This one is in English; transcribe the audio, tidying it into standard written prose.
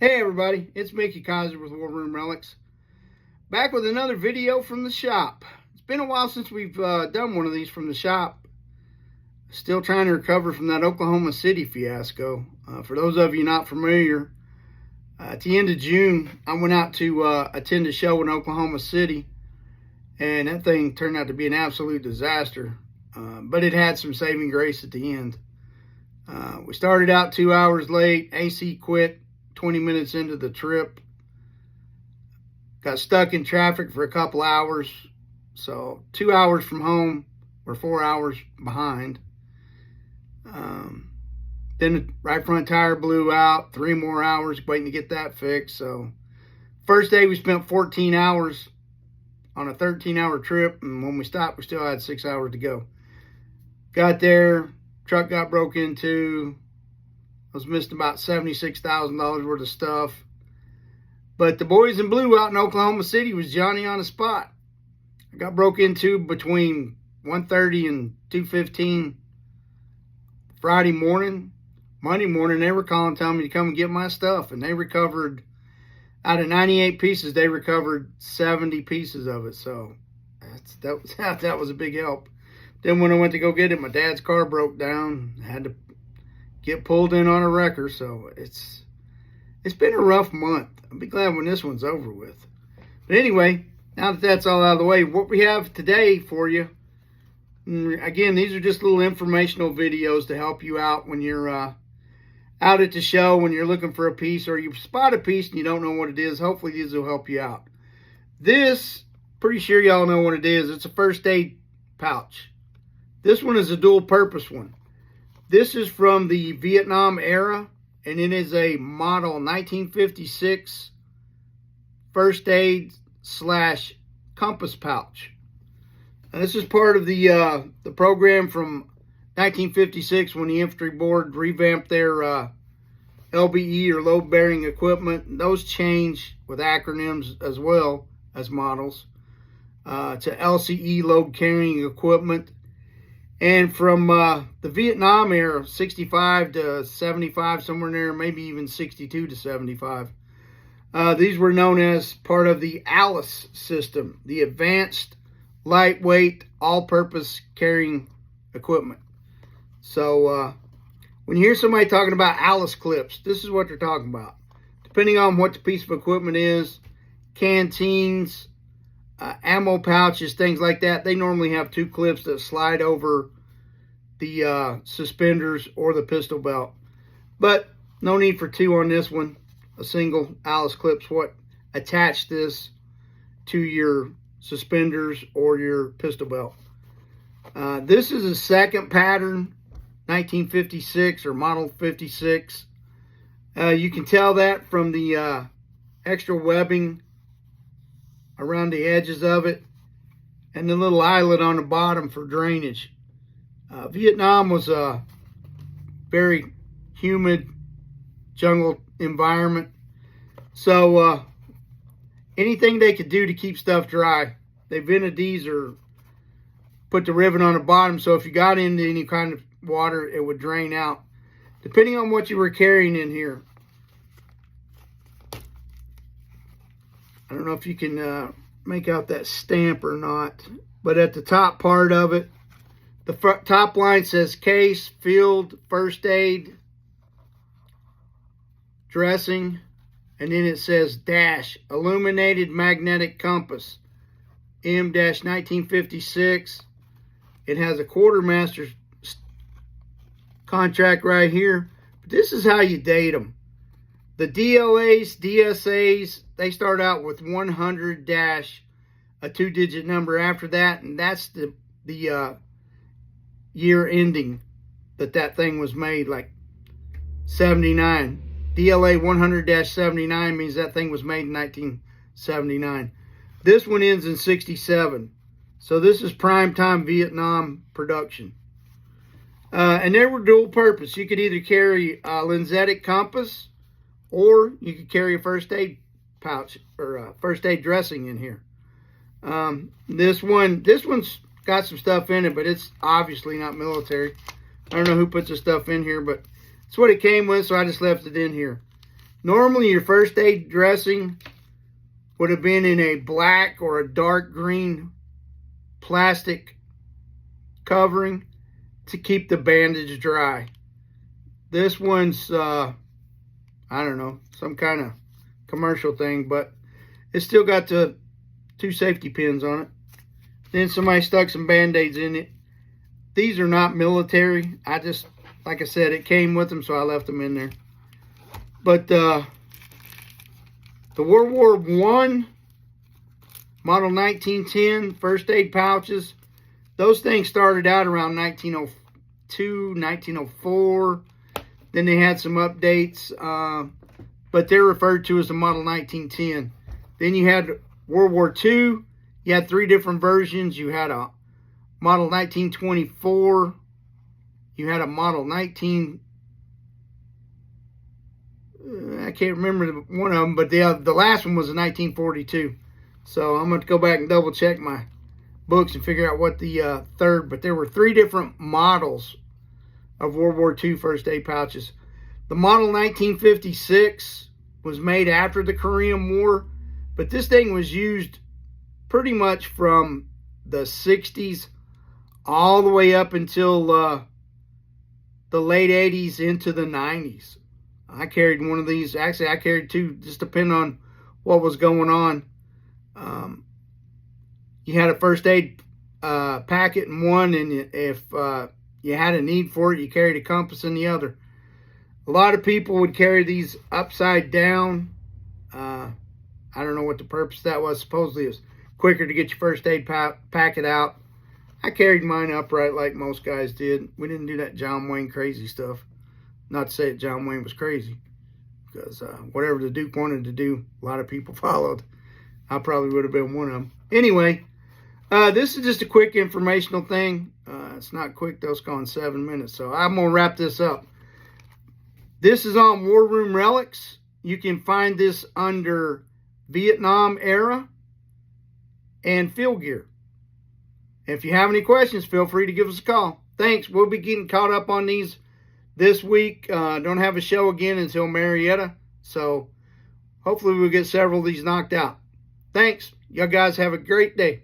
Hey everybody, it's Mickey Kaiser with War Room Relics. Back with another video from the shop. It's been a while since we've done one of these from the shop. Still trying to recover from that Oklahoma City fiasco. For those of you not familiar, at the end of June, I went out to attend a show in Oklahoma City. And that thing turned out to be an absolute disaster. But it had some saving grace at the end. We started out 2 hours late. AC quit 20 minutes into the trip. Got stuck in traffic for a couple hours. So 2 hours from home. We're 4 hours behind. Then the right front tire blew out. 3 more hours waiting to get that fixed. So first day we spent 14 hours on a 13-hour trip. And when we stopped, we still had 6 hours to go. Got there. Truck got broke into. I was missing about $76,000 worth of stuff. But the boys in blue out in Oklahoma City was Johnny on the spot. I got broke into between 1:30 and 2:15 Friday morning. Monday morning, they were calling, telling me to come and get my stuff. And they recovered, out of 98 pieces, they recovered 70 pieces of it. So that was a big help. Then when I went to go get it, my dad's car broke down. I had to get pulled in on a wrecker, so it's been a rough month. I'll be glad when this one's over with. But anyway, now that that's all out of the way, what we have today for you, again, these are just little informational videos to help you out when you're out at the show, when you're looking for a piece, or you spot a piece and you don't know what it is. Hopefully these will help you out. This, pretty sure y'all know what it is. It's a first aid pouch. This one is a dual purpose one. This is from the Vietnam era, and it is a model 1956 first aid / compass pouch. Now, this is part of the program from 1956 when the infantry board revamped their LBE or load bearing equipment. And those change with acronyms as well as models to LCE load carrying equipment. And from the Vietnam era, 65 to 75, somewhere in there, maybe even 62 to 75. These were known as part of the ALICE system, the Advanced Lightweight All-Purpose Carrying Equipment. So when you hear somebody talking about ALICE clips, this is what they're talking about. Depending on what the piece of equipment is, canteens, ammo pouches, things like that, they normally have 2 clips that slide over the suspenders or the pistol belt. But no need for 2 on this one. A single ALICE clip's what attach this to your suspenders or your pistol belt. This is a second pattern, 1956 or model 56. You can tell that from the extra webbing around the edges of it and the little eyelet on the bottom for drainage. Vietnam was a very humid jungle environment, so anything they could do to keep stuff dry, they vented these or put the rivet on the bottom, so if you got into any kind of water, it would drain out, depending on what you were carrying in here. I don't know if you can make out that stamp or not, but at the top part of it, the top line says case, field, first aid, dressing, and then it says dash, illuminated magnetic compass, M-1956. It has a quartermaster's contract right here. But this is how you date them. The DLAs, DSAs, they start out with 100 dash, a 2-digit number after that, and that's the year ending that thing was made, like 79. DLA 100-79 means that thing was made in 1979. This one ends in 67. So this is prime time Vietnam production. And they were dual purpose. You could either carry a lensetic compass, or you could carry a first aid pouch or a first aid dressing in here. This one's got some stuff in it, but it's obviously not military. I don't know who puts the stuff in here, but it's what it came with, so I just left it in here. Normally your first aid dressing would have been in a black or a dark green plastic covering to keep the bandage dry. This one's, I don't know, some kind of commercial thing, but it's still got the 2 safety pins on it. Then somebody stuck some Band-Aids in it. These are not military. I just, like I said, it came with them, so I left them in there. But the World War I Model 1910 first aid pouches, those things started out around 1902, 1904. Then they had some updates, but they're referred to as the Model 1910. Then you had World War II. You had 3 different versions. You had a Model 1924. You had a Model 19... I can't remember one of them, but the last one was a 1942. So I'm going to go back and double check my books and figure out what the third, but there were 3 different models of World War II first aid pouches. The Model 1956 was made after the Korean War, but this thing was used pretty much from the 60s all the way up until the late 80s into the 90s. I carried one of these. Actually, I carried 2, just depending on what was going on. You had a first aid packet in one, and if you had a need for it, you carried a compass in the other. A lot of people would carry these upside down. I don't know what the purpose of that was. Supposedly it was quicker to get your first aid packet out. I carried mine upright like most guys did. We didn't do that John Wayne crazy stuff. Not to say that John Wayne was crazy, because whatever the Duke wanted to do, a lot of people followed. I probably would have been one of them. Anyway, this is just a quick informational thing. It's not quick, though. It's gone 7 minutes, so I'm going to wrap this up. This is on War Room Relics. You can find this under Vietnam era and field gear. If you have any questions, feel free to give us a call. Thanks. We'll be getting caught up on these this week. Don't have a show again until Marietta, so hopefully we'll get several of these knocked out. Thanks. You guys have a great day.